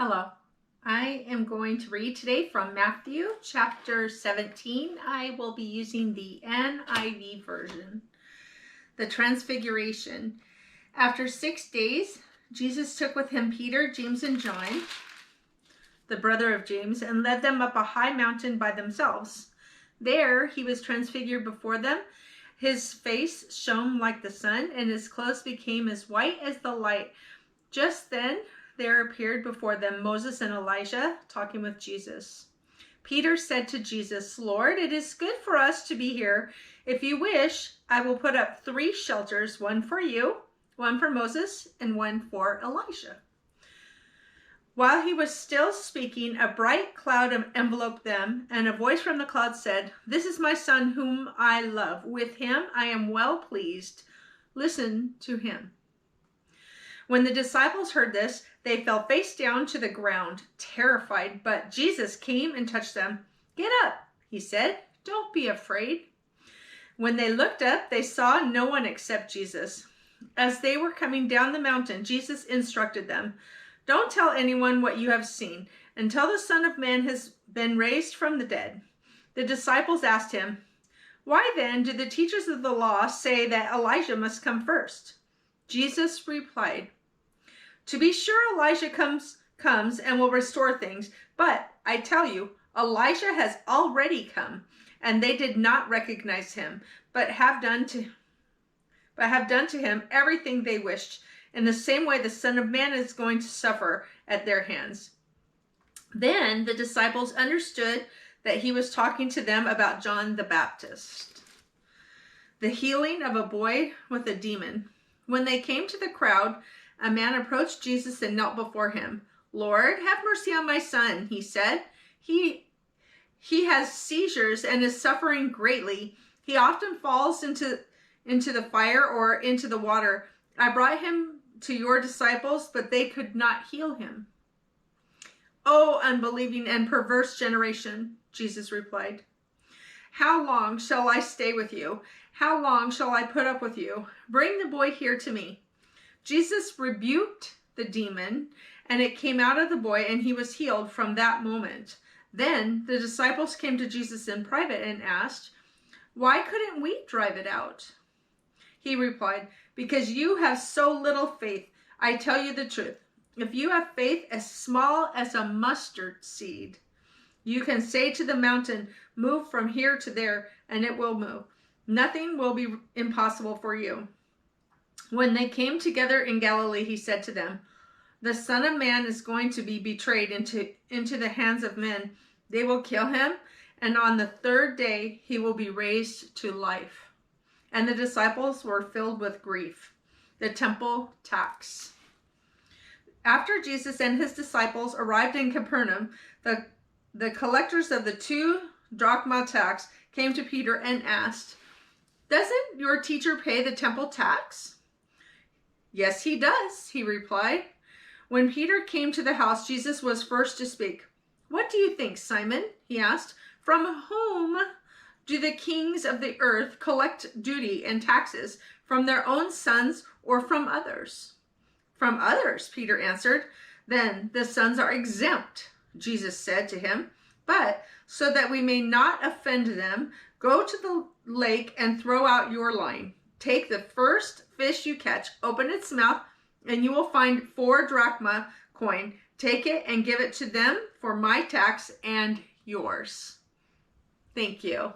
Hello. I am going to read today from Matthew chapter 17. I will be using the NIV version. The Transfiguration. After 6 days, Jesus took with him Peter, James, and John, the brother of James, and led them up a high mountain by themselves. There he was transfigured before them. His face shone like the sun, and his clothes became as white as the light. Just then there appeared before them Moses and Elijah talking with Jesus. Peter said to Jesus, "Lord, it is good for us to be here. If you wish, I will put up 3 shelters, one for you, one for Moses, and one for Elijah." While he was still speaking, a bright cloud enveloped them, and a voice from the cloud said, "This is my son whom I love. With him I am well pleased. Listen to him." When the disciples heard this, they fell face down to the ground, terrified. But Jesus came and touched them. "Get up," he said. "Don't be afraid." When they looked up, they saw no one except Jesus. As they were coming down the mountain, Jesus instructed them, "Don't tell anyone what you have seen until the Son of Man has been raised from the dead." The disciples asked him, "Why then do the teachers of the law say that Elijah must come first?" Jesus replied, "To be sure, Elijah comes and will restore things, but I tell you, Elijah has already come, and they did not recognize him, but have done to him everything they wished. In the same way, the Son of Man is going to suffer at their hands." Then the disciples understood that he was talking to them about John the Baptist, the healing of a boy with a demon. When they came to the crowd, a man approached Jesus and knelt before him. "Lord, have mercy on my son," he said. He has seizures and is suffering greatly. He often falls into the fire or into the water. I brought him to your disciples, but they could not heal him." "O unbelieving and perverse generation," Jesus replied. "How long shall I stay with you? How long shall I put up with you? Bring the boy here to me." Jesus rebuked the demon, and it came out of the boy, and he was healed from that moment. Then the disciples came to Jesus in private and asked, "Why couldn't we drive it out?" He replied, "Because you have so little faith. I tell you the truth. If you have faith as small as a mustard seed, you can say to the mountain, 'Move from here to there,' and it will move. Nothing will be impossible for you." When they came together in Galilee, he said to them, "The Son of Man is going to be betrayed into the hands of men. They will kill him, and on the 3rd day he will be raised to life." And the disciples were filled with grief. The temple tax. After Jesus and his disciples arrived in Capernaum, the collectors of the 2 drachma tax came to Peter and asked, "Doesn't your teacher pay the temple tax?" "Yes, he does," he replied. When Peter came to the house, Jesus was first to speak. "What do you think, Simon?" he asked. "From whom do the kings of the earth collect duty and taxes? From their own sons or from others?" "From others," Peter answered. "Then the sons are exempt," Jesus said to him. "But so that we may not offend them, go to the lake and throw out your line. Take the first fish you catch, open its mouth, and you will find 4 drachma coin. Take it and give it to them for my tax and yours." Thank you.